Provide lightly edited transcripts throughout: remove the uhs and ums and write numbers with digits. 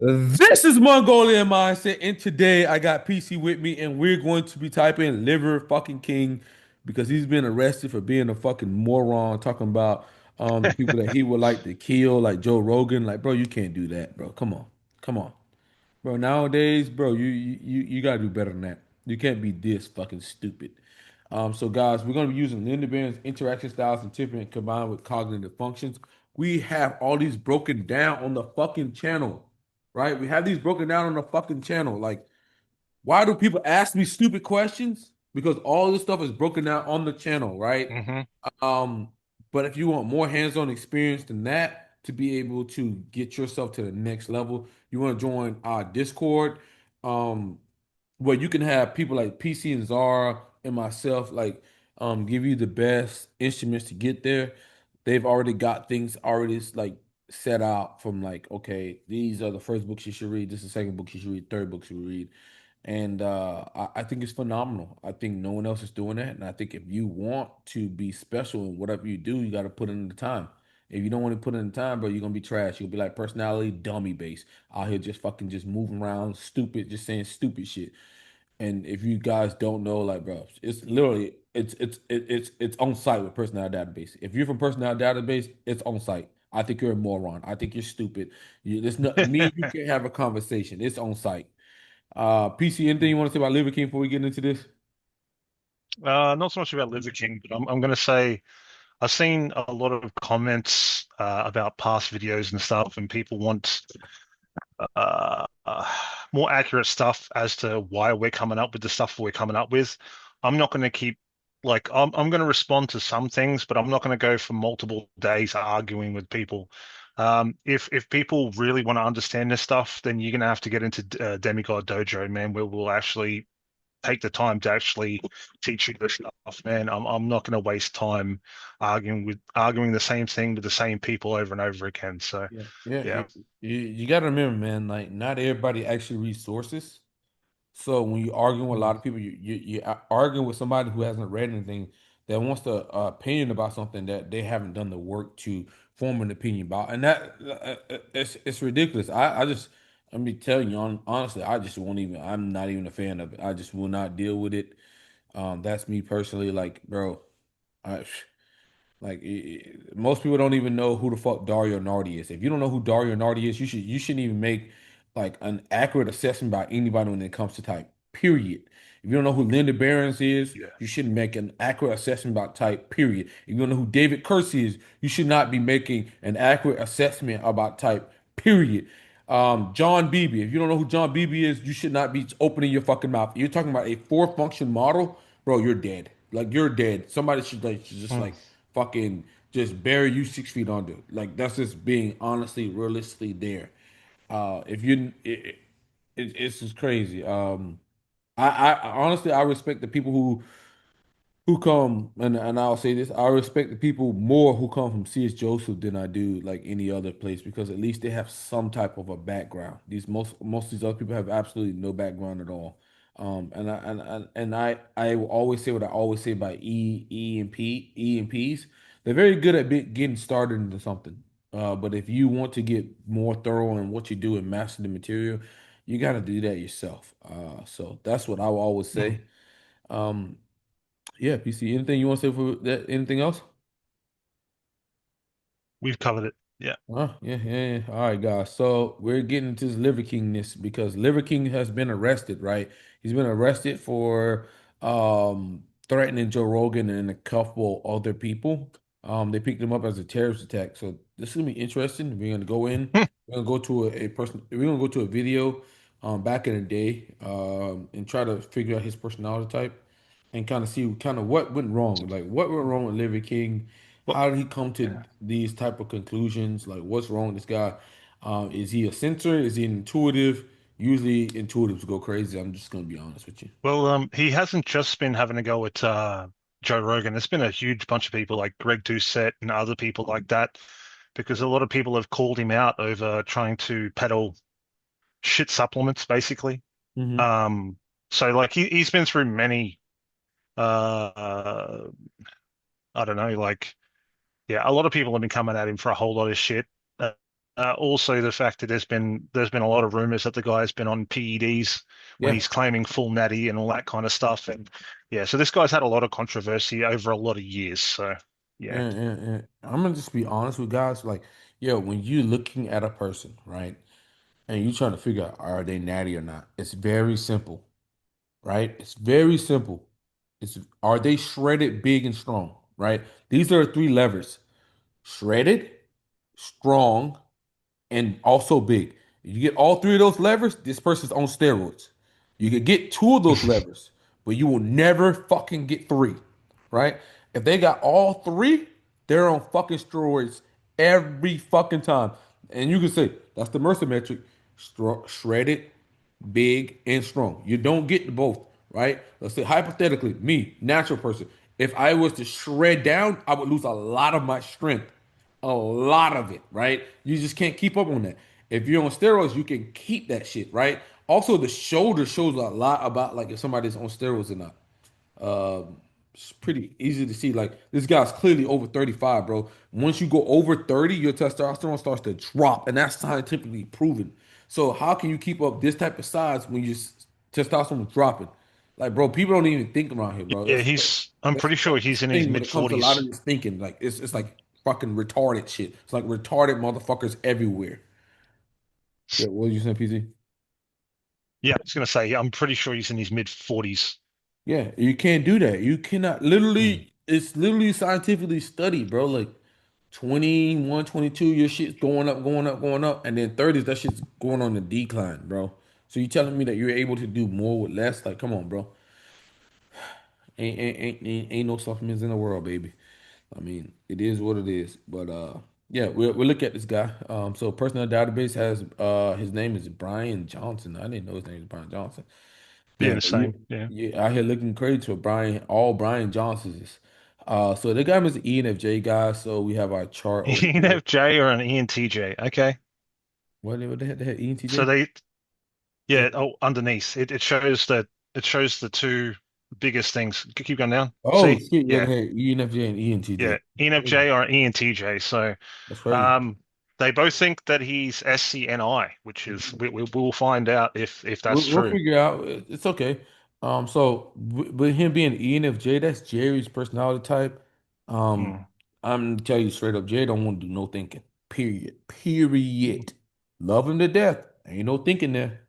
This is Mongolian Mindset, and today I got PC with me, and we're going to be typing Liver fucking King because he's been arrested for being a fucking moron, talking about the people that he would like to kill, like Joe Rogan. Like, bro, you can't do that, bro. Come on, come on, bro. Nowadays, bro, you gotta do better than that. You can't be this fucking stupid. So guys, we're gonna be using Linda Berens Interaction Styles and Temperament combined with cognitive functions. We have all these broken down on the fucking channel, right? We have these broken down on the fucking channel. Like, why do people ask me stupid questions? Because all this stuff is broken down on the channel, right? Hmm. Um, but if you want more hands-on experience than that to be able to get yourself to the next level, you want to join our Discord, um, where you can have people like PC and Zara and myself, like, give you the best instruments to get there. They've already got things already like set out from like, okay, these are the first books you should read. This is the second book you should read. Third book you should read. And I think it's phenomenal. I think no one else is doing that. And I think if you want to be special in whatever you do, you got to put in the time. If you don't want to put in the time, bro, you're gonna be trash. You'll be like personality dummy base out here just fucking just moving around, stupid, just saying stupid shit. And if you guys don't know, like, bro, it's literally it's on site with personality database. If you're from personality database, it's on site. I think you're a moron. I think you're stupid. There's not me and you can't have a conversation. It's on site. PC, anything you want to say about Liver King before we get into this? Not so much about Liver King, but I'm going to say I've seen a lot of comments about past videos and stuff, and people want uh, uh, more accurate stuff as to why we're coming up with the stuff we're coming up with. I'm not going to keep I'm going to respond to some things, but I'm not going to go for multiple days arguing with people. If people really want to understand this stuff, then you're going to have to get into Demigod Dojo, man, where we'll actually take the time to actually teach you this stuff, man. I'm not going to waste time arguing the same thing with the same people over and over again. So, Yeah, yeah. yeah. You got to remember, man. Like, not everybody actually reads sources. So when you're arguing with a Mm. lot of people, you're arguing with somebody who hasn't read anything that wants the opinion about something that they haven't done the work to form an opinion about, and that it's ridiculous. I just let me tell you honestly, I just won't even. I'm not even a fan of it. I just will not deal with it. That's me personally. Like, bro, I. Like most people don't even know who the fuck Dario Nardi is. If you don't know who Dario Nardi is, you shouldn't even make like an accurate assessment about anybody when it comes to type. Period. If you don't know who Linda Berens is, Yeah. you shouldn't make an accurate assessment about type. Period. If you don't know who David Kersey is, you should not be making an accurate assessment about type. Period. John Beebe. If you don't know who John Beebe is, you should not be opening your fucking mouth. You're talking about a four function model, bro. You're dead. Like you're dead. Somebody should just Mm. like fucking just bury you 6 feet under. Like that's just being honestly, realistically there. If you, it's just crazy. I honestly I respect the people who come and I'll say this, I respect the people more who come from C.S. Joseph than I do like any other place because at least they have some type of a background. These most of these other people have absolutely no background at all. And I will always say what I always say about EMPs. They're very good at getting started into something. But if you want to get more thorough in what you do and master the material, you got to do that yourself. So that's what I will always Mm. say. Um, yeah, PC. Anything you want to say for that? Anything else? We've covered it. Yeah. Yeah, yeah, yeah. All right, guys. So we're getting into this Liver Kingness because Liver King has been arrested, right? He's been arrested for threatening Joe Rogan and a couple other people. They picked him up as a terrorist attack. So this is gonna be interesting. We're gonna go in. We're gonna go to a person. We're gonna go to a video back in the day and try to figure out his personality type and kind of see kind of what went wrong. Like what went wrong with Liver King? Well, How did he come to yeah. these type of conclusions? Like, what's wrong with this guy? Is he a censor? Is he an intuitive? Usually, intuitives go crazy. I'm just gonna be honest with you. Well, he hasn't just been having a go at Joe Rogan. There's been a huge bunch of people like Greg Doucette and other people like that, because a lot of people have called him out over trying to peddle shit supplements, basically. Hmm. Um, so like he's been through many uh I don't know, like yeah, a lot of people have been coming at him for a whole lot of shit. Also the fact that there's been a lot of rumors that the guy's been on PEDs when Yeah. he's claiming full natty and all that kind of stuff. And yeah, so this guy's had a lot of controversy over a lot of years. So yeah. And I'm gonna just be honest with guys, like, yo, when you're looking at a person, right, and you're trying to figure out are they natty or not, it's very simple, right? It's very simple. It's are they shredded, big, and strong, right? These are three levers: shredded, strong, and also big. If you get all three of those levers, this person's on steroids. You could get two of those levers, but you will never fucking get three, right? If they got all three, they're on fucking steroids every fucking time. And you can say that's the Mercer metric: shredded, big, and strong. You don't get the both, right? Let's say hypothetically, me, natural person, if I was to shred down, I would lose a lot of my strength, a lot of it, right? You just can't keep up on that. If you're on steroids, you can keep that shit, right? Also, the shoulder shows a lot about like if somebody's on steroids or not. It's pretty easy to see. Like this guy's clearly over 35, bro. Once you go over 30, your testosterone starts to drop, and that's scientifically proven. So how can you keep up this type of size when your testosterone is dropping? Like, bro, people don't even think around here, bro. Yeah, That's I'm that's pretty sure the he's in his thing when mid it comes to a lot 40s. of this thinking. Like, it's like fucking retarded shit. It's like retarded motherfuckers everywhere. Yeah, what did you say, PZ? Yeah, I was gonna say, yeah, I'm pretty sure he's in his mid 40s. Yeah, you can't do that. You cannot literally, it's literally scientifically studied, bro. Like 21, 22, your shit's going up, going up, going up. And then 30s, that shit's going on the decline, bro. So you telling me that you're able to do more with less? Like, come on, bro. Ain't no supplements in the world, baby. I mean, it is what it is. But yeah, we'll look at this guy. So personal database has his name is Brian Johnson. I didn't know his name was Brian Johnson. Yeah, Yeah, the same. Yeah. yeah, out here looking crazy for Brian Johnsons. So they got him as an ENFJ guy. So we have our chart over here. ENFJ or an ENTJ. Okay. What the heck, So ENTJ? they, Yeah. yeah, oh, underneath it shows the two biggest things. Keep going down. Oh See? shit, yeah, Yeah. they had ENFJ and Yeah. ENTJ. Crazy. ENFJ or ENTJ. So That's crazy. um they both think that he's SCNI, which is we'll find out if that's We'll true. figure out. It's okay. So with him being ENFJ, that's Jerry's personality type. Hmm. I'm gonna tell you straight up, Jerry don't want to do no thinking. Period. Period. Love him to death. Ain't no thinking there.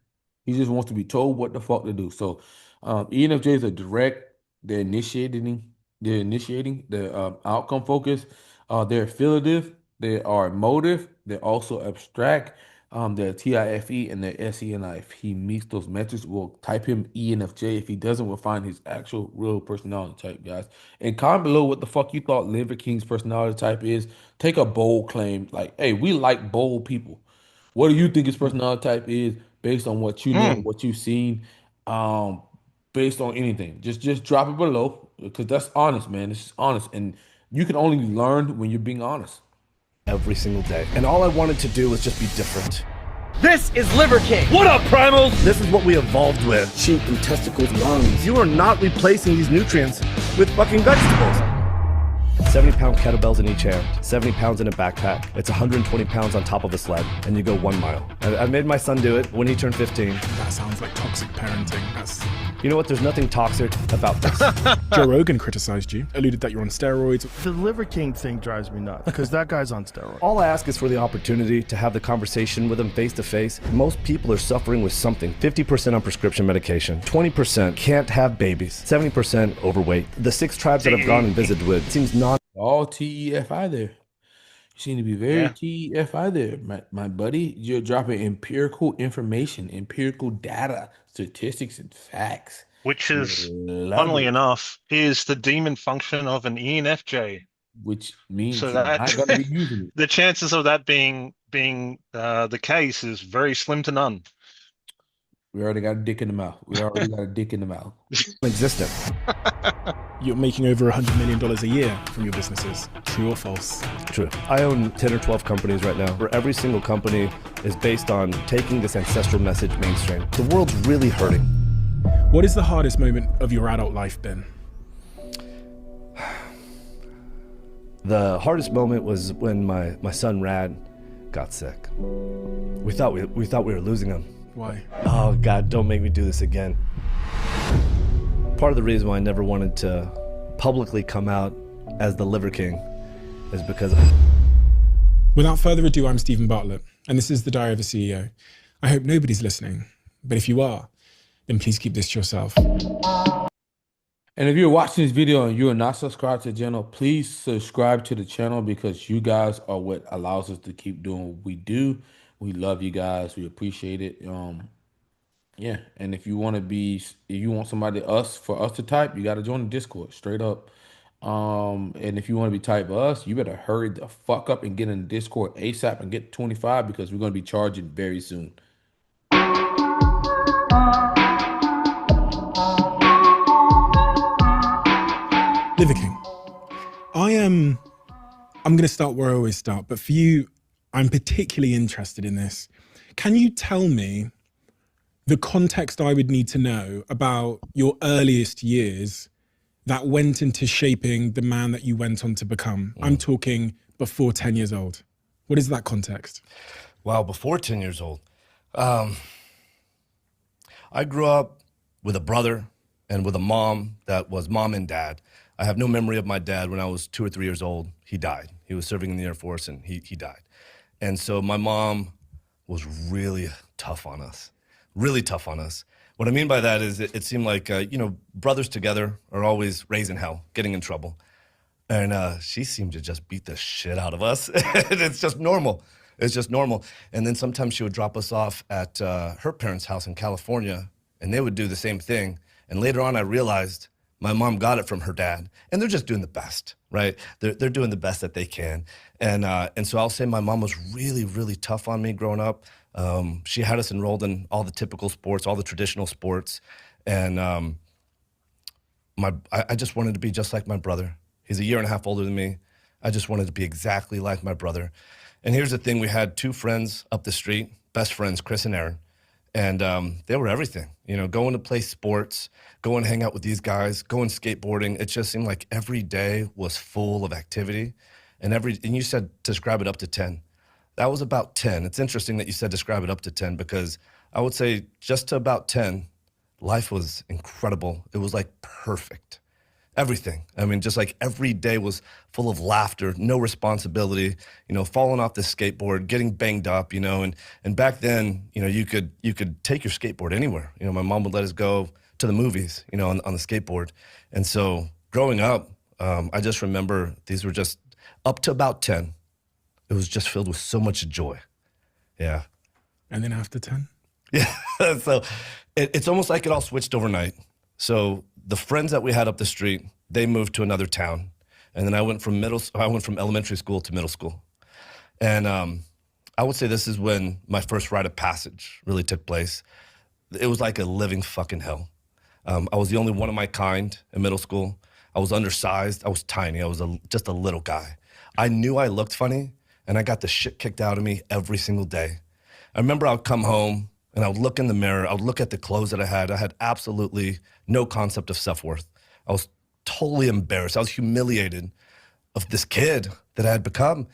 He just wants to be told what the fuck to do. So, ENFJs are direct. They're initiating. They're initiating. They're outcome focused. They're affiliative. They are emotive. They're also abstract. The TIFE and the SENI. If he meets those metrics, we'll type him ENFJ. If he doesn't, we'll find his actual real personality type, guys. And comment below what the fuck you thought Liver King's personality type is. Take a bold claim. Like, hey, we like bold people. What do you think his personality type is based on what you know, Hmm. what you've seen, um, based on anything? Just drop it below because that's honest, man. It's just honest. And you can only learn when you're being honest. Every single day. And all I wanted to do was just be different. This is Liver King. What up, primals? This is what we evolved with. Cheek and testicles, lungs. You are not replacing these nutrients with fucking vegetables. 70-pound kettlebells in each hand, 70 pounds in a backpack. It's 120 pounds on top of a sled, and you go 1 mile. I made my son do it when he turned 15. That sounds like toxic parenting. You know what? There's nothing toxic about this. Joe Rogan criticized you, alluded that you're on steroids. The Liver King thing drives me nuts because that guy's on steroids. All I ask is for the opportunity to have the conversation with him face to face. Most people are suffering with something. 50% on prescription medication, 20% can't have babies, 70% overweight. The 6 tribes that I've gone and visited with seems non. All TEFI there. You seem to be very Yeah. TEFI there, my buddy. You're dropping empirical information, empirical data, statistics, and facts. Which is, Love funnily it. enough, is the demon function of an ENFJ. Which means So you're that not gonna be using it. the chances of that being the case is very slim to none. We already got a dick in the mouth. We already got a dick in the mouth. existent. You're making over $100 million a year from your businesses. True or false? True. I own 10 or 12 companies right now, where every single company is based on taking this ancestral message mainstream. The world's really hurting. What is the hardest moment of your adult life been? The hardest moment was when my son Rad got sick. We thought we were losing him. Why? Oh God, don't make me do this again. Part of the reason why I never wanted to publicly come out as the Liver King is because Without further ado, I'm Stephen Bartlett, and this is the Diary of a CEO. I hope nobody's listening, but if you are, then please keep this to yourself. And if you're watching this video and you're not subscribed to the channel, please subscribe to the channel because you guys are what allows us to keep doing what we do. We love you guys. We appreciate it. Yeah. And if you want somebody for us to type, you got to join the Discord straight up. And if you want to be type us, you better hurry the fuck up and get in the Discord ASAP and get 25 because we're going to be charging very soon. Liver King. I'm going to start where I always start, but for you, I'm particularly interested in this. Can you tell me the context I would need to know about your earliest years that went into shaping the man that you went on to become? I'm talking before 10 years old. What is that context? Wow, before 10 years old. I grew up with a brother and with a mom that was mom and dad. I have no memory of my dad. When I was 2 or 3 years old, he died. He was serving in the Air Force and he died. And so my mom was really tough on us, really tough on us. What I mean by that is it seemed like, brothers together are always raising hell, getting in trouble. And she seemed to just beat the shit out of us. And it's just normal. It's just normal. And then sometimes she would drop us off at her parents' house in California, and they would do the same thing. And later on, I realized my mom got it from her dad, and they're just doing the best, right? They're doing the best that they can. And so I'll say my mom was really, really tough on me growing up. She had us enrolled in all the typical sports, all the traditional sports. And I just wanted to be just like my brother. He's a year and a half older than me. I just wanted to be exactly like my brother. And here's the thing, we had 2 friends up the street, best friends, Chris and Aaron. And they were everything, going to play sports, go and hang out with these guys, going skateboarding. It just seemed like every day was full of activity. And you said describe it up to 10. That was about 10. It's interesting that you said describe it up to 10 because I would say just to about 10, life was incredible. It was like perfect. Everything. I mean, just like every day was full of laughter, no responsibility, falling off the skateboard, getting banged up, and back then, you could take your skateboard anywhere. My mom would let us go to the movies, on the skateboard. And so growing up, I just remember these were just up to about 10. It was just filled with so much joy. Yeah. And then after 10? Yeah. So it's almost like it all switched overnight. So the friends that we had up the street, they moved to another town. And then I went from elementary school to middle school. And I would say this is when my first rite of passage really took place. It was like a living fucking hell. I was the only one of my kind in middle school. I was undersized. I was tiny. I was just a little guy. I knew I looked funny, and I got the shit kicked out of me every single day. I remember I would come home, and I would look in the mirror. I would look at the clothes that I had. I had absolutely no concept of self-worth. I was totally embarrassed. I was humiliated of this kid that I had become.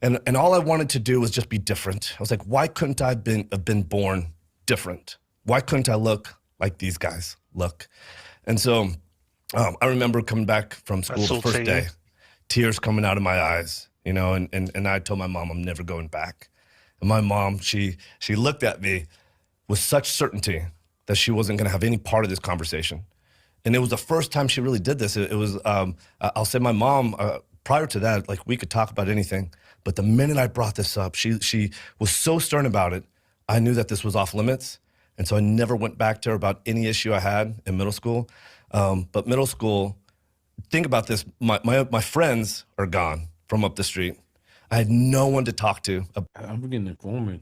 And all I wanted to do was just be different. I was like, why couldn't I have been born different? Why couldn't I look like these guys look? And so I remember coming back from school the first day, tears coming out of my eyes, and I told my mom I'm never going back. And my mom, she looked at me with such certainty that she wasn't going to have any part of this conversation. And it was the first time she really did this. It was, I'll say my mom, prior to that, like we could talk about anything. But the minute I brought this up, she was so stern about it. I knew that this was off limits. And so I never went back to her about any issue I had in middle school. But middle school, think about this. My friends are gone from up the street. I had no one to talk to. I'm getting informing.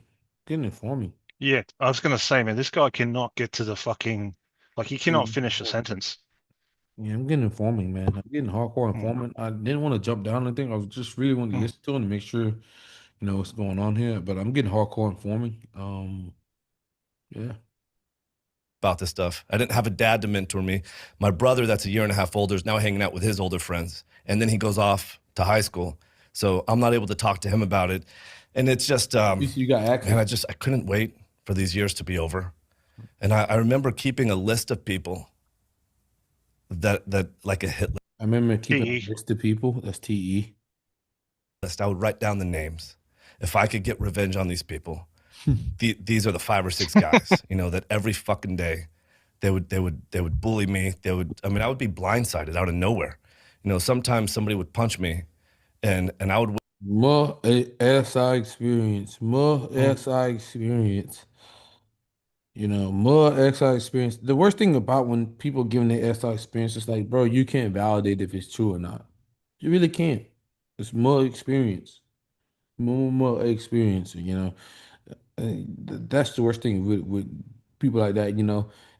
Yeah, I was going to say, man, this guy cannot get to the fucking, he cannot finish a sentence. Yeah, I'm getting informing, man. I'm getting hardcore informing. I didn't want to jump down or anything. I was just really wanting to listen to him and make sure, what's going on here. But I'm getting hardcore informing. Yeah. About this stuff. I didn't have a dad to mentor me. My brother, that's a year and a half older, is now hanging out with his older friends. And then he goes off to high school. So I'm not able to talk to him about it. And it's just, At least you got man, access. I couldn't wait for these years to be over. And I remember keeping a list of people that like a hit I remember keeping TE. a list of people. That's TE. list. I would write down the names. If I could get revenge on these people, these are the 5 or 6 guys, that every fucking day they would bully me. I mean, I would be blindsided out of nowhere. Sometimes somebody would punch me and I would More SI experience. More SI experience. More SI experience. The worst thing about when people giving their SI experience is like, bro, you can't validate if it's true or not. You really can't. It's more experience. More experience, that's the worst thing with people like that,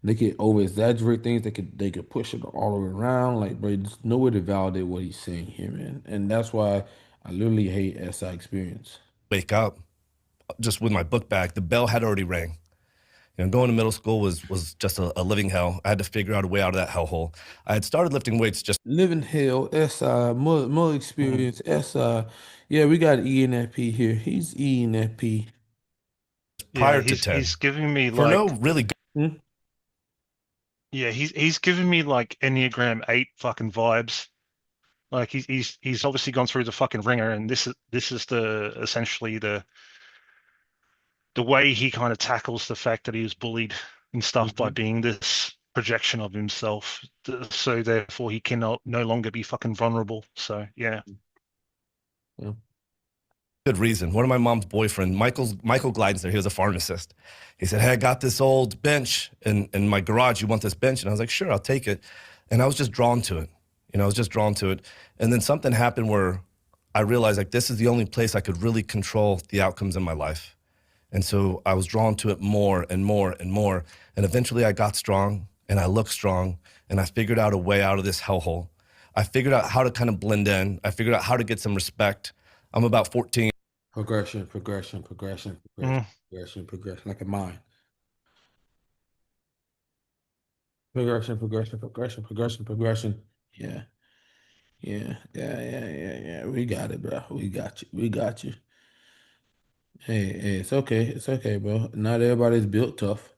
they could over exaggerate things, they could push it all around. Like, bro, there's no way to validate what he's saying here, man. And that's why I literally hate SI experience. wake up just with my book bag. The bell had already rang. Going to middle school was just a living hell. I had to figure out a way out of that hellhole. I had started lifting weights just Living hell, SI, more Mm. experience, SI. Yeah, we got ENFP here. He's ENFP. Yeah, prior to he's 10 giving me for no like really good Hmm? yeah, he's giving me like Enneagram 8 fucking vibes. Like he's obviously gone through the fucking ringer, and this is the essentially the way he kind of tackles the fact that he was bullied and stuff by Mhm. being this projection of himself. So therefore he cannot no longer be fucking vulnerable. So yeah. Yeah. reason. One of my mom's boyfriend, Michael Glidenser, he was a pharmacist. He said, "Hey, I got this old bench in my garage. You want this bench?" And I was like, "Sure, I'll take it." And I was just drawn to it. I was just drawn to it. And then something happened where I realized like this is the only place I could really control the outcomes in my life. And so I was drawn to it more and more and more. And eventually I got strong and I looked strong and I figured out a way out of this hellhole. I figured out how to kind of blend in. I figured out how to get some respect. I'm about 14. Progression, progression, progression, progression, Mm. progression, progression, like a mind. Progression, progression, progression, progression, progression. Yeah, yeah. We got it, bro. We got you. We got you. Hey, it's okay. It's okay, bro. Not everybody's built tough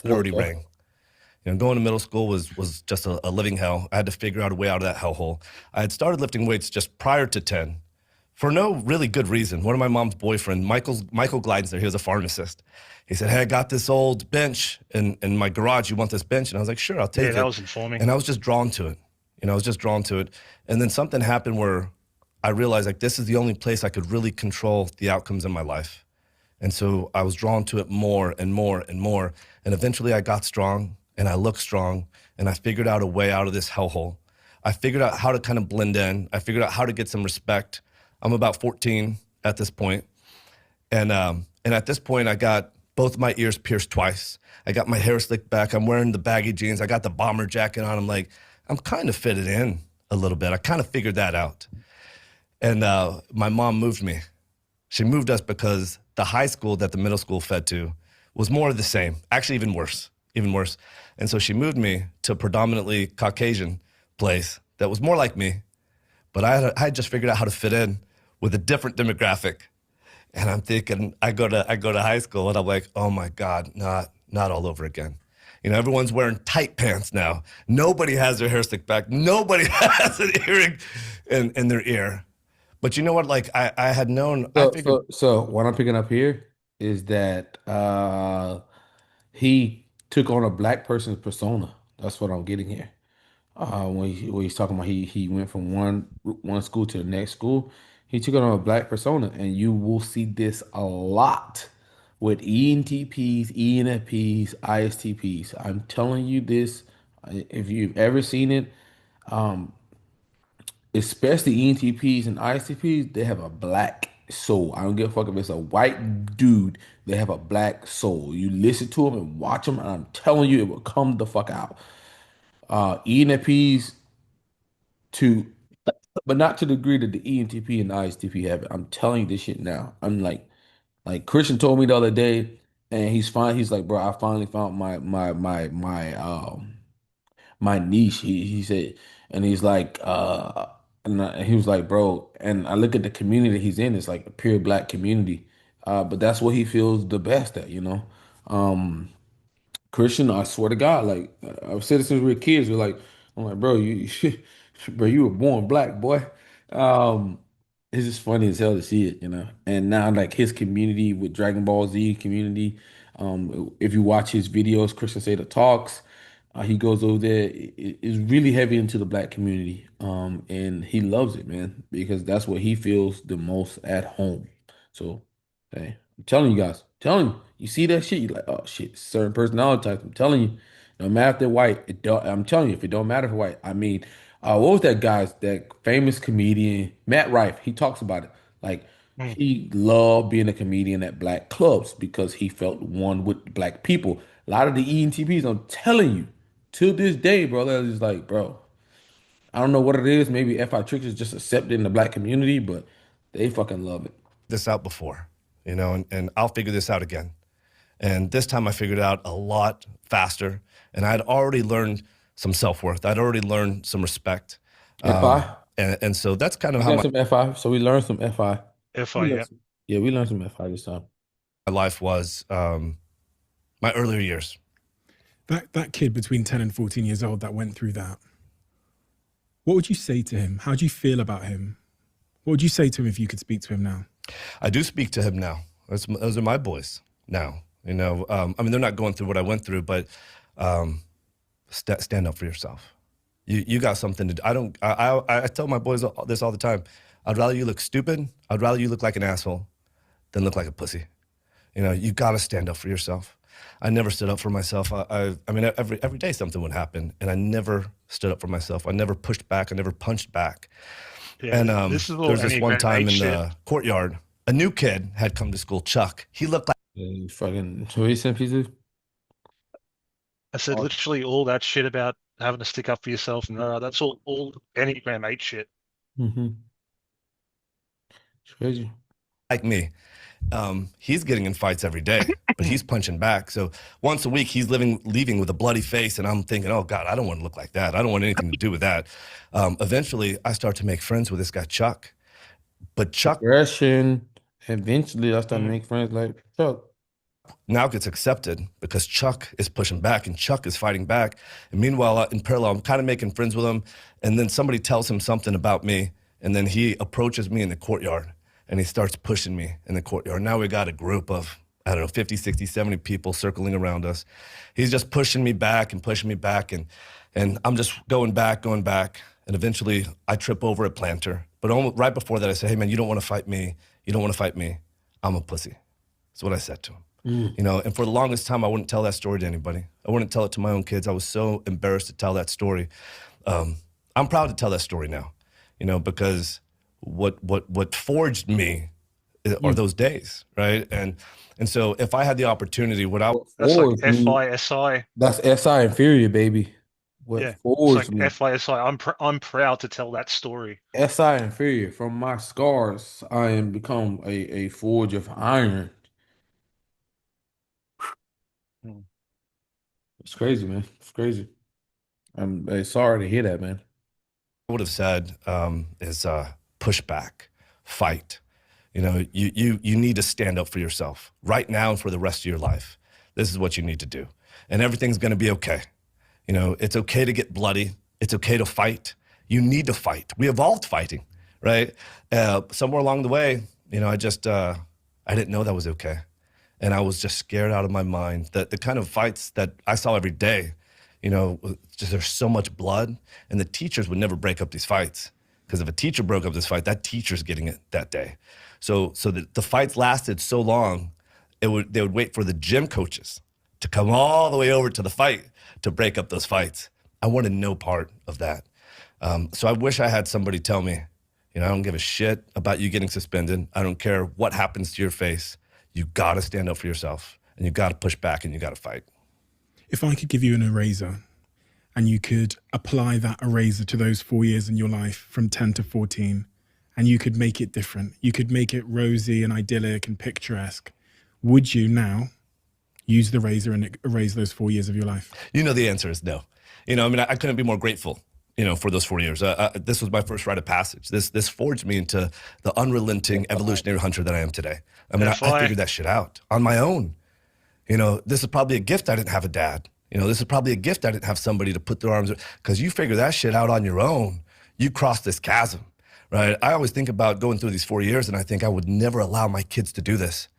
or Already tough. rang. Going to middle school was just a living hell. I had to figure out a way out of that hellhole. I had started lifting weights just prior to 10 for no really good reason. One of my mom's boyfriend, Michael Glidenser, he was a pharmacist. He said, "Hey, I got this old bench in my garage. You want this bench?" And I was like, "Sure, I'll Yeah, take that it." was informing. And I was just drawn to it. I was just drawn to it. And then something happened where I realized like this is the only place I could really control the outcomes in my life. And so I was drawn to it more and more and more. And eventually I got strong and I looked strong and I figured out a way out of this hellhole. I figured out how to kind of blend in. I figured out how to get some respect. I'm about 14 at this point. And at this point, I got both my ears pierced twice. I got my hair slicked back. I'm wearing the baggy jeans. I got the bomber jacket on. I'm kind of fitted in a little bit. I kind of figured that out. And my mom moved me. She moved us because the high school that the middle school fed to was more of the same, actually even worse, even worse. And so she moved me to a predominantly Caucasian place that was more like me, but I had just figured out how to fit in with a different demographic. And I'm thinking, I go to high school and I'm like, oh my God, not all over again. Everyone's wearing tight pants now. Nobody has their hair slicked back. Nobody has an earring in their ear. But you know what? Like I had known, I So, figured so, so what I'm picking up here is that he took on a black person's persona. That's what I'm getting here. When he's talking about he went from one school to the next school, he took on a black persona, and you will see this a lot with ENTPs, ENFPs, ISTPs. I'm telling you this. If you've ever seen it, um, especially ENTPs and ISTPs, they have a black soul. I don't give a fuck if it's a white dude. They have a black soul. You listen to them and watch them, and I'm telling you, it will come the fuck out. ENFPs to, but not to the degree that the ENTP and the ISTP have it. I'm telling you this shit now. I'm like Christian told me the other day, and he's fine. He's like, bro, I finally found my niche. He said, and he's like, And he was like, bro, and I look at the community he's in, it's like a pure black community. But that's what he feels the best at, you know. Um, Christian, I swear to God, like I've said it since we were kids. We're like, I'm like, bro, bro, you were born black, boy. Um, it's just funny as hell to see it, you know. And now, like his community with Dragon Ball Z community, if you watch his videos, Christian Say the talks, he goes over there. Is really heavy into the black community, and he loves it, man, because that's what he feels the most at home. So, hey. I'm telling you guys, telling you, you see that shit, you're like, oh shit, certain personality types. I'm telling you, no matter if they're white, it don't, I'm telling you, if it don't matter if they're white. I mean, what was that guy's that famous comedian, Matt Rife? He talks about it. Like Mm. he loved being a comedian at black clubs because he felt one with black people. A lot of the ENTPs, I'm telling you, to this day, bro, they're just like, bro, I don't know what it is. Maybe FI Tricks is just accepted in the black community, but they fucking love it. This out before, you know, and I'll figure this out again. And this time I figured it out a lot faster. And I'd already learned some self-worth. I'd already learned some respect. FI. And so that's kind of We how got some FI, so we learned some FI. FI, yeah. Yeah, we learned some FI this time. my life was my earlier years. That kid between 10 and 14 years old that went through that, what would you say to him? How do you feel about him? What would you say to him if you could speak to him now? I do speak to him now. Those are my boys now. You know, I mean, they're not going through what I went through, but stand up for yourself. You got something to do. I tell my boys this all the time. I'd rather you look stupid. I'd rather you look like an asshole than look like a pussy. You know, you got to stand up for yourself. I never stood up for myself. I mean, every day something would happen, and I never stood up for myself. I never pushed back. I never punched back. Yeah, And this is all there's this one Enneagram time 8 in shit. the courtyard, a new kid had come to school, Chuck. He looked like Yeah, you fucking what you saying, pieces? I said literally all that shit about having to stick up for yourself. No, that's all Enneagram 8 shit. Mm-hmm. It's crazy. me. He's getting in fights every day, but he's punching back. So once a week, he's leaving with a bloody face, and I'm thinking, oh God, I don't want to look like that. I don't want anything to do with that. Eventually, I start to make friends with this guy Chuck, but Chuck Aggression. Eventually, I started making friends like Chuck. now gets accepted because Chuck is pushing back and Chuck is fighting back. And meanwhile, in parallel, I'm kind of making friends with him, and then somebody tells him something about me, and then he approaches me in the courtyard. And he starts pushing me in the courtyard. Now we got a group of, I don't know, 50, 60, 70 people circling around us. He's just pushing me back, and I'm just going back. And eventually I trip over a planter. But almost right before that, I said, hey man, you don't want to fight me. You don't want to fight me. I'm a pussy. That's what I said to him. You know, and for the longest time, I wouldn't tell that story to anybody. I wouldn't tell it to my own kids. I was so embarrassed to tell that story. I'm proud to tell that story now, you know, because what forged me are those days, right? And so if I had the opportunity, That's like Forged me. FISI. That's SI inferior, baby. What Yeah, it's forged like me? FISI. I'm proud to tell that story. SI inferior. From my scars, I am become a forge of iron. Mm. It's crazy, man. It's crazy. I'm sorry to hear that, man. would have said is push back, fight. You know, you need to stand up for yourself right now and for the rest of your life. This is what you need to do. And everything's going to be okay. You know, it's okay to get bloody. It's okay to fight. You need to fight. We evolved fighting, right? Somewhere along the way, you know, I didn't know that was okay. And I was just scared out of my mind that the kind of fights that I saw every day, you know, just there's so much blood, and the teachers would never break up these fights. Because if a teacher broke up this fight, that teacher's getting it that day. So the fights lasted so long, they would wait for the gym coaches to come all the way over to the fight to break up those fights. I wanted no part of that. So I wish I had somebody tell me, you know, I don't give a shit about you getting suspended. I don't care what happens to your face. You got to stand up for yourself, and you got to push back, and you got to fight. If I could give you an eraser and you could apply that eraser to those 4 years in your life from 10 to 14, and you could make it different, you could make it rosy and idyllic and picturesque, would you now use the razor and erase those 4 years of your life? You know the answer is no. You know, I mean, I couldn't be more grateful for those 4 years. This was my first rite of passage. This forged me into the unrelenting evolutionary hunter that I am today. I mean, I figured that shit out on my own. This is probably a gift I didn't have a dad. This is probably a gift I didn't have somebody to put their arms, because you figure that shit out on your own. You cross this chasm, right? I always think about going through these 4 years, and I think I would never allow my kids to do this.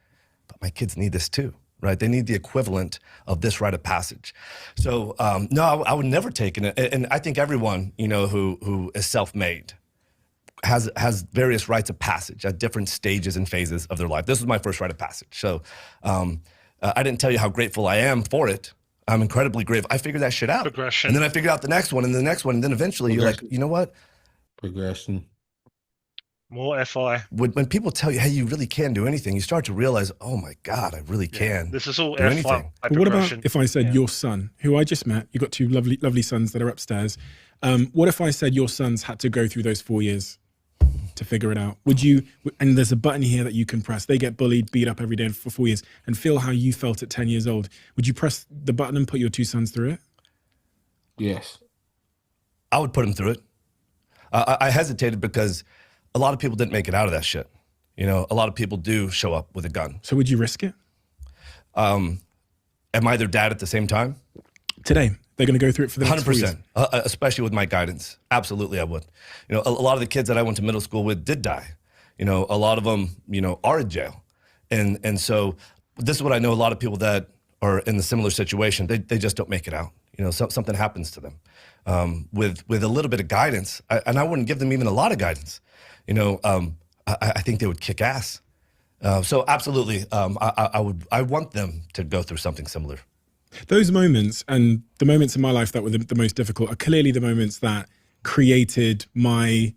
But my kids need this too, right? They need the equivalent of this rite of passage. So no, I would never take it. And I think everyone, who is self-made has various rites of passage at different stages and phases of their life. This was my first rite of passage. So I didn't tell you how grateful I am for it. I'm incredibly grateful. I figured that shit out. Progression. And then I figured out the next one and the next one. And then eventually you're like, you know what? Progression. More FI. When people tell you, hey, you really can do anything, you start to realize, oh my God, I really can. This is all do FI. anything. But what about if I said your son, who I just met, you got two lovely sons that are upstairs. What if I said your sons had to go through those 4 years to figure it out? Would you, and there's a button here that you can press, they get bullied, beat up every day for 4 years, and feel how you felt at 10 years old. Would you press the button and put your two sons through it? Yes. I would put them through it. I hesitated because a lot of people didn't make it out of that shit. A lot of people do show up with a gun. So would you risk it? Am I their dad at the same time? Today, they're going to go through it for the next 4 years. 100%, especially with my guidance. Absolutely, I would. A lot of the kids that I went to middle school with did die. A lot of them, are in jail. And so this is what I know, a lot of people that are in the similar situation, they just don't make it out. Something happens to them. With a little bit of guidance, and I wouldn't give them even a lot of guidance. I think they would kick ass. So absolutely, I want them to go through something similar. Those moments and the moments in my life that were the most difficult are clearly the moments that created my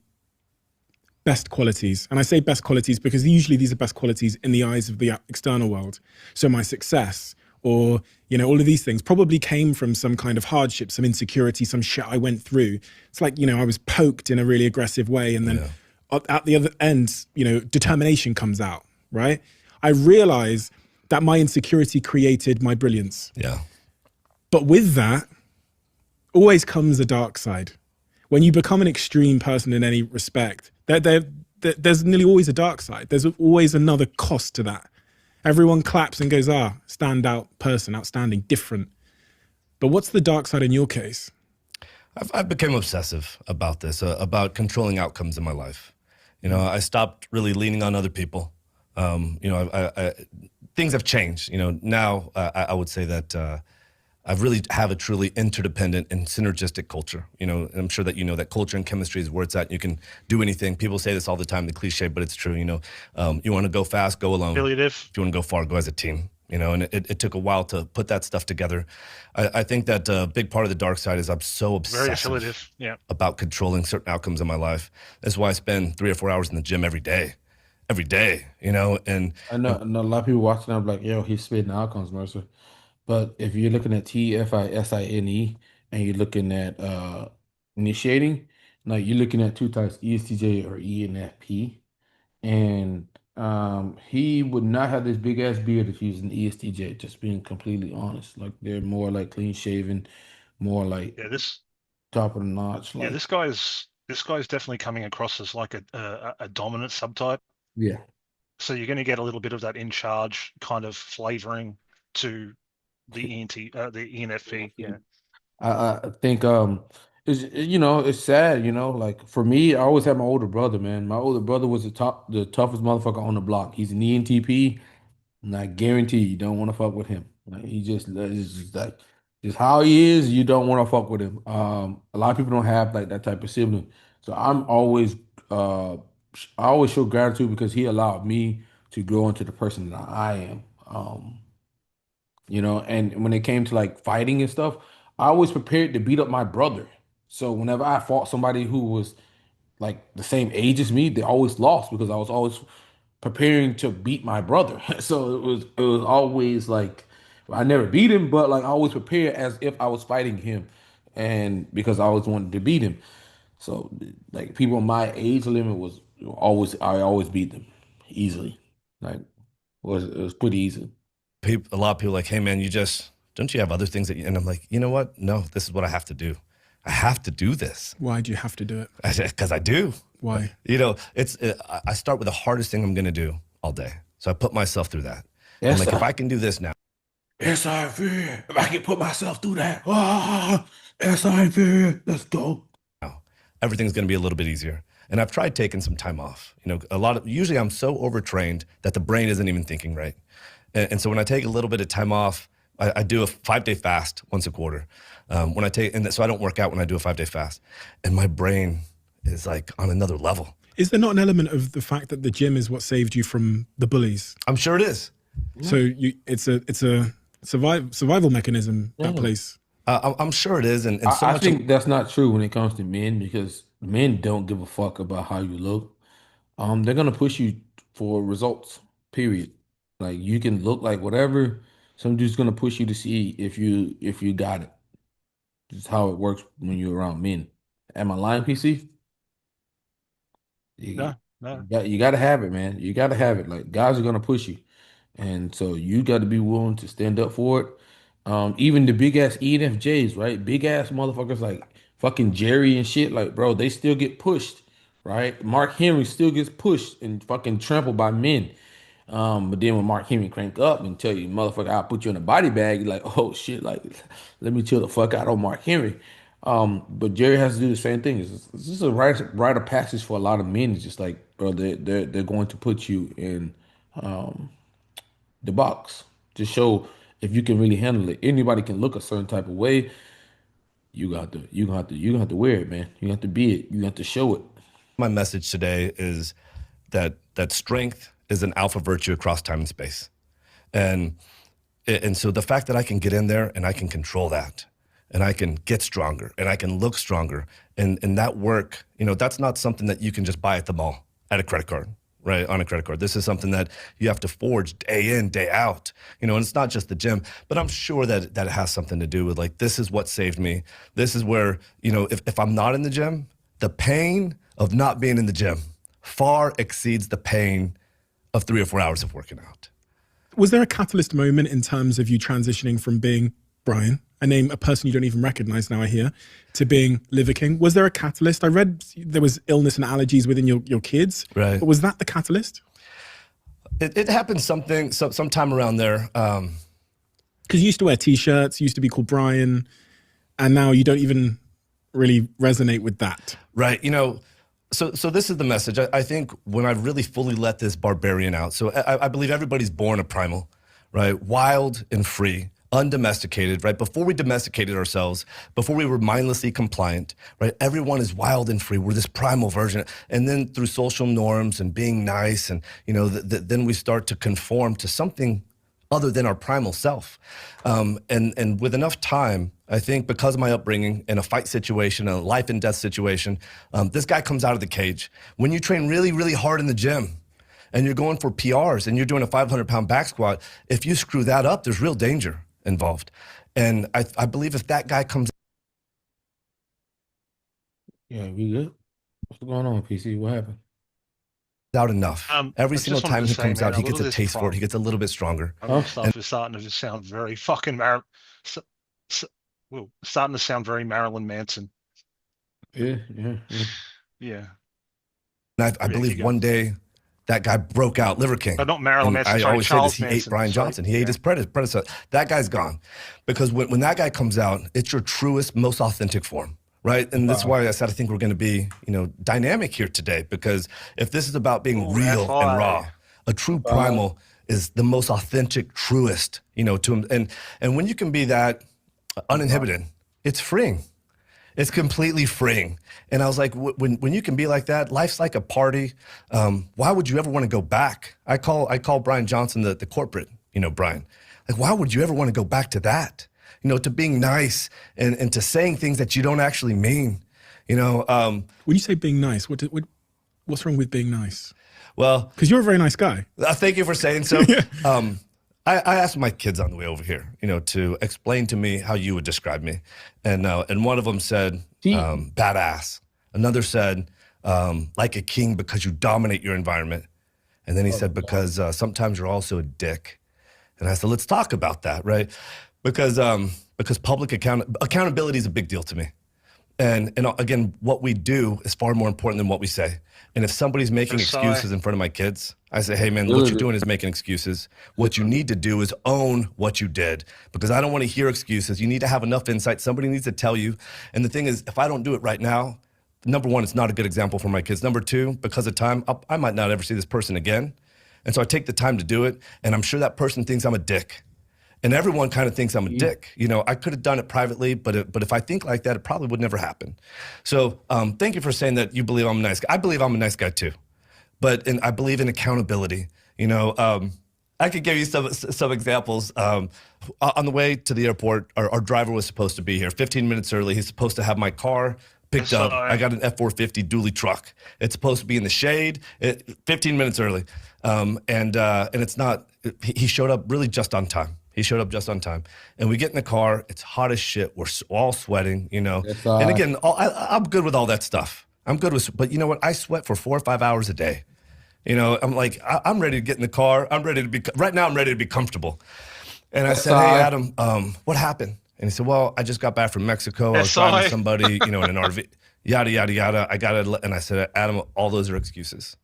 best qualities. And I say best qualities because usually these are best qualities in the eyes of the external world. So my success or, all of these things probably came from some kind of hardship, some insecurity, some shit I went through. It's like, I was poked in a really aggressive way. And then at the other end, determination comes out, right? I realize that my insecurity created my brilliance. Yeah. But with that, always comes a dark side. When you become an extreme person in any respect, there's nearly always a dark side. There's always another cost to that. Everyone claps and goes, standout person, outstanding, different. But what's the dark side in your case? I've become obsessive about this, about controlling outcomes in my life. I stopped really leaning on other people. Things have changed. Now I would say that I really have a truly interdependent and synergistic culture. And I'm sure that that culture and chemistry is where it's at. You can do anything. People say this all the time, the cliche, but it's true. You want to go fast, go alone. Affiliative. If you want to go far, go as a team. And it took a while to put that stuff together. I think that a big part of the dark side is I'm so obsessive about controlling certain outcomes in my life. That's why I spend 3 or 4 hours in the gym every day. And I know a lot of people watching. I'm like, yo, he's spitting outcomes, Mercer. But if you're looking at TFISINE and you're looking at initiating, like you're looking at two types, ESTJ or ENFP, and he would not have this big ass beard if he was an ESTJ. Just being completely honest, like they're more like clean shaven, more like this top of the notch. Like, this guy's definitely coming across as like a dominant subtype. yeah. So you're going to get a little bit of that in charge kind of flavoring to the ENFP. Yeah. I think it's sad, like for me, I always had my older brother, man. My older brother was the toughest motherfucker on the block. He's an ENTP, and I guarantee you don't want to fuck with him. Like it's just like just how he is, you don't want to fuck with him. A lot of people don't have like that type of sibling. So I always show gratitude because he allowed me to grow into the person that I am. And when it came to like fighting and stuff, I always prepared to beat up my brother. So whenever I fought somebody who was like the same age as me, they always lost because I was always preparing to beat my brother. So it was always like I never beat him, but like I always prepared as if I was fighting him, and because I always wanted to beat him. So like people my age limit was always I always beat them easily. Like it was pretty easy. a lot of people are like, hey man, don't you have other things and I'm like, you know what? No, this is what I have to do. I have to do this. Why do you have to do it? Because I do. Why? You know, I start with the hardest thing I'm going to do all day. So I put myself through that. Yes, I'm like, if I can do this now. Yes, I feel. If I can put myself through that. Yes, I feel. Let's go. Everything's going to be a little bit easier. And I've tried taking some time off. You know, usually I'm so overtrained that the brain isn't even thinking right. And so when I take a little bit of time off, I do a 5-day fast once a quarter. So I don't work out when I do a 5-day fast. And my brain is like on another level. Is there not an element of the fact that the gym is what saved you from the bullies? I'm sure it is. So it's a survival mechanism, that place. I'm sure it is. And so I much think that's not true when it comes to men, because men don't give a fuck about how you look. They're gonna push you for results, period. Like, you can look like whatever, some dude's gonna push you to see if you got it. Just how it works when you're around men. Am I lying, PC? You, No. you gotta have it, man. You gotta have it. Like, guys are gonna push you. And so you got to be willing to stand up for it. Even the big ass ENFJs, right? Big ass motherfuckers like fucking Jerry and shit. Like, bro, they still get pushed, right? Mark Henry still gets pushed and fucking trampled by men. But then when Mark Henry crank up and tell you, motherfucker, I'll put you in a body bag, you're like, oh shit, like, let me chill the fuck out on Mark Henry. But Jerry has to do the same thing. It's just a rite of passage for a lot of men. It's just like, bro, they're going to put you in the box to show if you can really handle it. Anybody can look a certain type of way. You gonna have to wear it, man. You have to be it. You have to show it. My message today is that strength is an alpha virtue across time and space. And so the fact that I can get in there and I can control that, and I can get stronger and I can look stronger, and that work, you know, that's not something that you can just buy at the mall at a credit card, right? On a credit card. This is something that you have to forge day in, day out, you know, and it's not just the gym, but I'm sure that it has something to do with, like, this is what saved me. This is where, you know, if I'm not in the gym, the pain of not being in the gym far exceeds the pain of 3 or 4 hours of working out. Was there a catalyst moment in terms of you transitioning from being Brian, a person you don't even recognize now, I hear, to being Liver King? Was there a catalyst? I read there was illness and allergies within your kids. Right. But was that the catalyst? It happened sometime around there. Because you used to wear T-shirts, you used to be called Brian, and now you don't even really resonate with that. Right. You know, so this is the message. I think when I really fully let this barbarian out, so I believe everybody's born a primal, right? Wild and free, undomesticated, right? Before we domesticated ourselves, before we were mindlessly compliant, right? Everyone is wild and free. We're this primal version. And then through social norms and being nice, and, you know, then we start to conform to something other than our primal self. And with enough time, I think, because of my upbringing in a fight situation, a life and death situation, this guy comes out of the cage. When you train really, really hard in the gym and you're going for PRs and you're doing a 500-pound back squat, if you screw that up, there's real danger involved. And I believe if that guy comes Yeah, we good. What's going on, PC? What happened? out enough, every I single just wanted time to he say, comes man, out, he a gets lot of a this taste for it. He gets a little bit stronger. Stuff is starting to just sound very fucking starting to sound very Marilyn Manson. Yeah. Yeah. And I believe one day that guy broke out, Liver King. But not Marilyn And Manson, I sorry, always Charles say this, he Manson. ate Brian Sorry, Johnson. He ate yeah. his predecessor. That guy's gone. Because when that guy comes out, it's your truest, most authentic form, right? And that's why I said I think we're going to be, you know, dynamic here today. Because if this is about being real and raw, a true primal is the most authentic, truest, you know, to him. And when you can be that uninhibited, it's freeing. It's completely freeing. And I was like, when you can be like that, life's like a party. Why would you ever want to go back? I call Brian Johnson the corporate, you know, Brian. Like, why would you ever want to go back to that? You know, to being nice and to saying things that you don't actually mean, you know. When you say being nice, what's wrong with being nice? Well, because you're a very nice guy. Thank you for saying so. I asked my kids on the way over here, you know, to explain to me how you would describe me. And one of them said, badass. Another said, like a king because you dominate your environment. And then he said, because sometimes you're also a dick. And I said, let's talk about that, right? Because public accountability is a big deal to me. And again, what we do is far more important than what we say. And if somebody's making Yes, excuses in front of my kids, I say, hey man, what Really you're do. doing is making excuses. What you need to do is own what you did, because I don't want to hear excuses. You need to have enough insight. Somebody needs to tell you. And the thing is, if I don't do it right now, number one, it's not a good example for my kids. Number two, because of time, I might not ever see this person again. And so I take the time to do it. And I'm sure that person thinks I'm a dick. And everyone kind of thinks I'm a dick. You know, I could have done it privately, but if I think like that, it probably would never happen. So thank you for saying that you believe I'm a nice guy. I believe I'm a nice guy too. And I believe in accountability. You know, I could give you some examples. On the way to the airport, our driver was supposed to be here 15 minutes early. He's supposed to have my car picked up. I got an F-450 dually truck. It's supposed to be in the shade 15 minutes early. And it's not, he showed up really just on time. He showed up just on time. And we get in the car. It's hot as shit. We're all sweating, you know. And again, I'm good with all that stuff. I'm good with, but you know what? I sweat for 4 or 5 hours a day. You know, I'm like, I'm ready to get in the car. Right now I'm ready to be comfortable. And I said, hey, Adam, what happened? And he said, well, I just got back from Mexico. I was driving with somebody, you know, in an RV, yada, yada, yada. And I said, Adam, all those are excuses.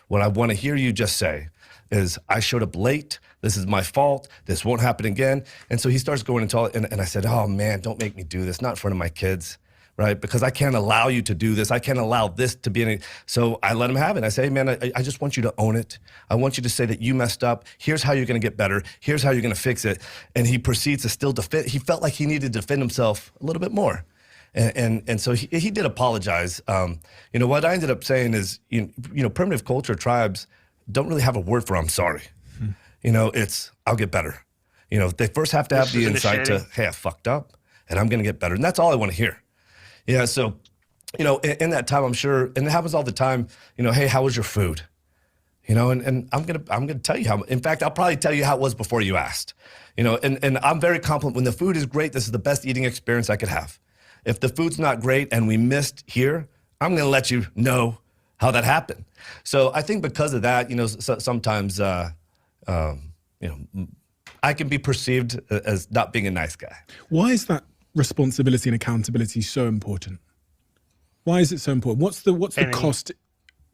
What I want to hear you just say is, I showed up late. This is my fault. This won't happen again. And so he starts going into all, and I said, oh man, don't make me do this, not in front of my kids, right? Because I can't allow you to do this. I can't allow this to be any. So I let him have it. I say, hey man, I just want you to own it. I want you to say that you messed up. Here's how you're going to get better. Here's how you're going to fix it. And he proceeds to still defend. He felt like he needed to defend himself a little bit more. And so he did apologize. You know, what I ended up saying is, you know, primitive culture tribes don't really have a word for I'm sorry. You know, it's I'll get better. You know, they first have to have the insight to, hey, I fucked up and I'm going to get better. And that's all I want to hear. Yeah. So, you know, in that time, I'm sure, and it happens all the time, you know, hey, how was your food? You know, and I'm going to tell you how, in fact, I'll probably tell you how it was before you asked, you know, and I'm very confident when the food is great, this is the best eating experience I could have. If the food's not great and we missed here, I'm going to let you know how that happened. So I think because of that, you know, sometimes, you know, I can be perceived as not being a nice guy. Why is that responsibility and accountability so important? Why is it so important? What's the cost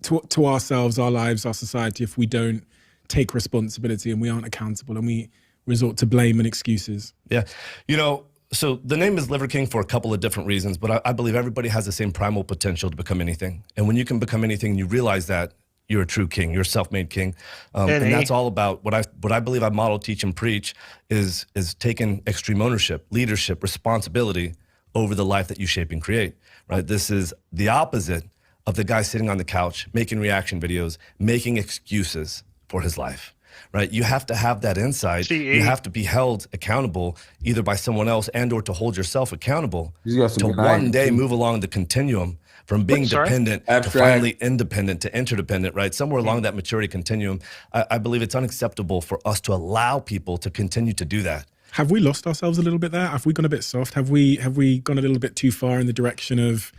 to ourselves, our lives, our society if we don't take responsibility and we aren't accountable and we resort to blame and excuses? Yeah, you know, so the name is Liver King for a couple of different reasons, but I believe everybody has the same primal potential to become anything. And when you can become anything, you realize that you're a true king. You're a self-made king, and that's all about what I believe I model, teach, and preach is taking extreme ownership, leadership, responsibility over the life that you shape and create. Right? This is the opposite of the guy sitting on the couch making reaction videos, making excuses for his life. Right? You have to have that insight. You have to be held accountable either by someone else and or to hold yourself accountable to one day move along the continuum from being dependent to finally independent to interdependent, right? Somewhere along that maturity continuum, I believe it's unacceptable for us to allow people to continue to do that. Have we lost ourselves a little bit there? Have we gone a bit soft? Have we gone a little bit too far in the direction of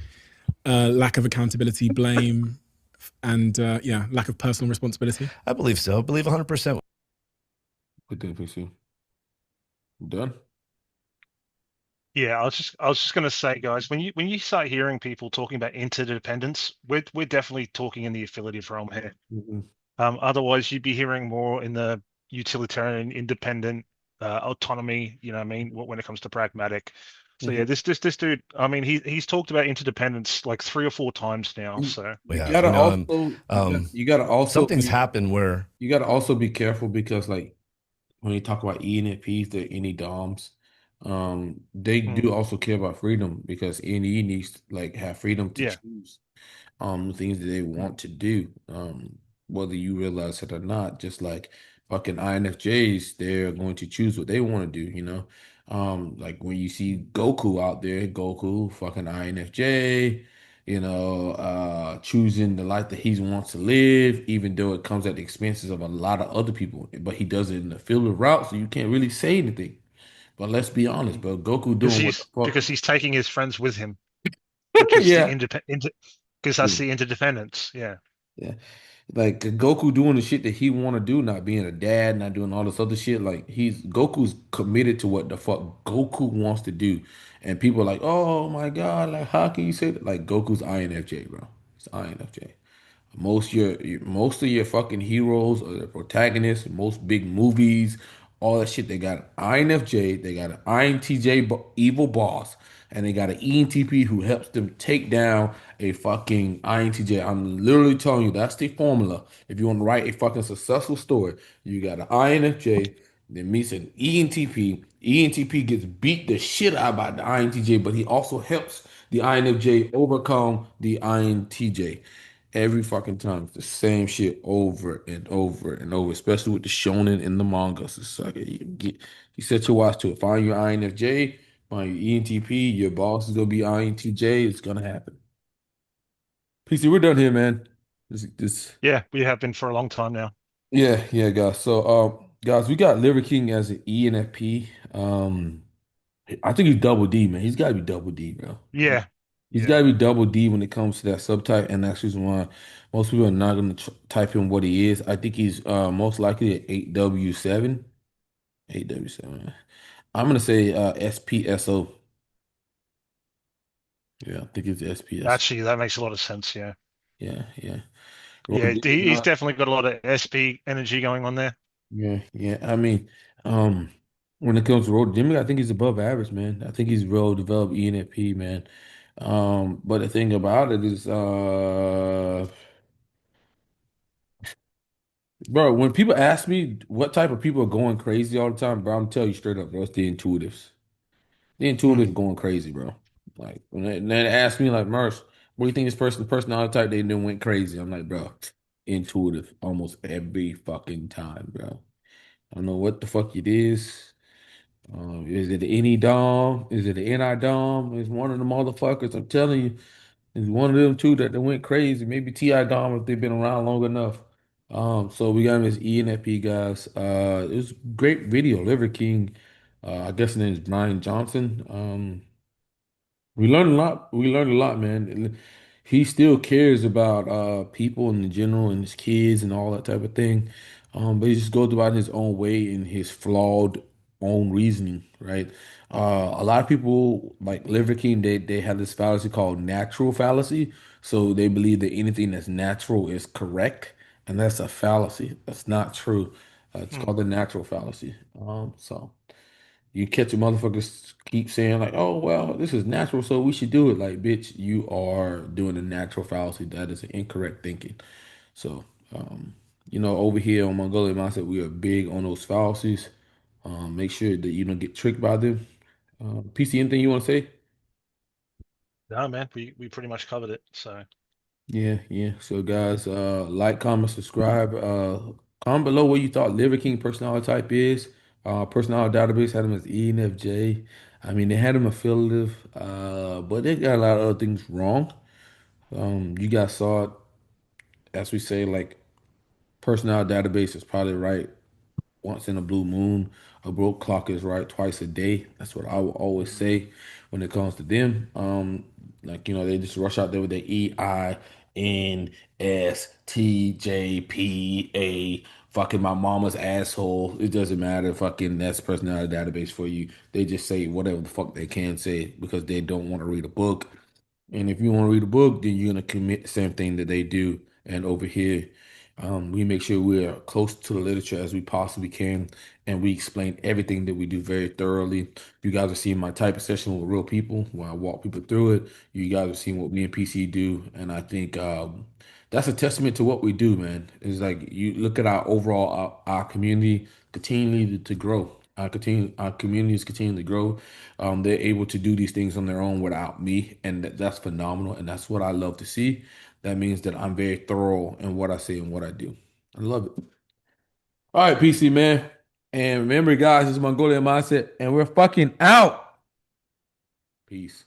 lack of accountability, blame, and lack of personal responsibility? I believe so. I believe 100%. Good thing, PC. Done. Yeah, I was just going to say, guys, when you start hearing people talking about interdependence, we're definitely talking in the affiliative realm here. Mm-hmm. Otherwise, you'd be hearing more in the utilitarian, independent, autonomy. You know what I mean? When it comes to pragmatic. So yeah, this dude. I mean, he's talked about interdependence like 3 or 4 times now. So you gotta also something's happened where you gotta also be careful because like when you talk about ENFPs, they're any DOMs. They do also care about freedom because NE needs to like have freedom to choose the things that they want to do, whether you realize it or not. Just like fucking INFJs, they're going to choose what they want to do, you know. Like when you see Goku out there, Goku, fucking INFJ, you know, choosing the life that he wants to live, even though it comes at the expenses of a lot of other people, but he does it in the field of route, so you can't really say anything. But let's be honest, bro. Goku doing what the fuck? Because he's taking his friends with him. Because yeah. because that's the interdependence. Yeah. Yeah. Like Goku doing the shit that he want to do, not being a dad, not doing all this other shit. Like he's Goku's committed to what the fuck Goku wants to do, and people are like, oh my god, like how can you say that? Like Goku's INFJ, bro. It's INFJ. Most of your fucking heroes or the protagonists, most big movies, all that shit, they got an INFJ, they got an INTJ evil boss, and they got an ENTP who helps them take down a fucking INTJ. I'm literally telling you that's the formula. If you want to write a fucking successful story, you got an INFJ that meets an ENTP. ENTP gets beat the shit out by the INTJ, but he also helps the INFJ overcome the INTJ. Every fucking time, it's the same shit over and over and over, especially with the shonen and the mangas. It's like you set your watch to it. Find your INFJ, find your ENTP, your boss is gonna be INTJ. It's gonna happen. PC, we're done here, man. This, Yeah, we have been for a long time now. yeah, yeah, guys. So, guys, we got Liver King as an ENFP. I think he's double D, man. He's got to be double D, bro. Yeah, He's yeah. got to be double D when it comes to that subtype, and that's the reason why most people are not going to type in what he is. I think he's most likely an 8W7. 8W7. I'm going to say SPSO. Yeah, I think it's SPS. Actually, that makes a lot of sense. Yeah, Yeah, yeah. Well, yeah. He's not, definitely got a lot of SP energy going on there. yeah, yeah. I mean, um, when it comes to road Jimmy, I think he's above average, man. I think he's well developed ENFP, man. But the thing about it is, bro, when people ask me what type of people are going crazy all the time, bro, I'm tell you straight up, bro, it's the intuitives. The Hmm. intuitives going crazy, bro. Like when they ask me, like, Merce, what do you think this personality type they then went crazy? I'm like, bro, intuitive almost every fucking time, bro. I don't know what the fuck it is. Is it the any dom? Is it the NI dom? It's one of the motherfuckers. I'm telling you. It's one of them two that went crazy. Maybe T.I. Dom if they've been around long enough. So we got him as ENFP guys. It was a great video. Liver King, I guess his name is Brian Johnson. We learned a lot. We learned a lot, man. He still cares about people in general and his kids and all that type of thing. But he just goes about his own way in his flawed own reasoning, right? A lot of people like Liver King, they have this fallacy called natural fallacy. So they believe that anything that's natural is correct, and that's a fallacy. That's not true. It's Hmm. called the natural fallacy. So. You catch a motherfuckers keep saying like, "Oh well, this is natural, so we should do it." Like, bitch, you are doing a natural fallacy. That is incorrect thinking. So, over here on Mongolian Mindset, we are big on those fallacies. Make sure that you don't get tricked by them. PC, anything you want to say? No, man, we pretty much covered it. So Yeah, yeah. So guys, like, comment, subscribe. Comment below what you thought Liver King personality type is. Personality database had him as ENFJ. I mean, they had him affiliative, but they got a lot of other things wrong. You guys saw it, as we say, like personality database is probably right once in a blue moon. A broke clock is right twice a day. That's what I will always say when it comes to them. Like they just rush out there with the EINSTJPA. Fucking my mama's asshole. It doesn't matter. Fucking that's personality database for you. They just say whatever the fuck they can say because they don't want to read a book. And if you want to read a book, then you're gonna commit the same thing that they do. And over here, we make sure we're close to the literature as we possibly can, and we explain everything that we do very thoroughly. You guys are seeing my type of session with real people where I walk people through it. You guys are seeing what me and PC do, and I think that's a testament to what we do, man. It's like you look at our overall our community continually to grow. Our community is continuing to grow. They're able to do these things on their own without me, and that's phenomenal. And that's what I love to see. That means that I'm very thorough in what I say and what I do. I love it. All right, PC man. And remember, guys, it's Mongolian Mindset, and we're fucking out. Peace.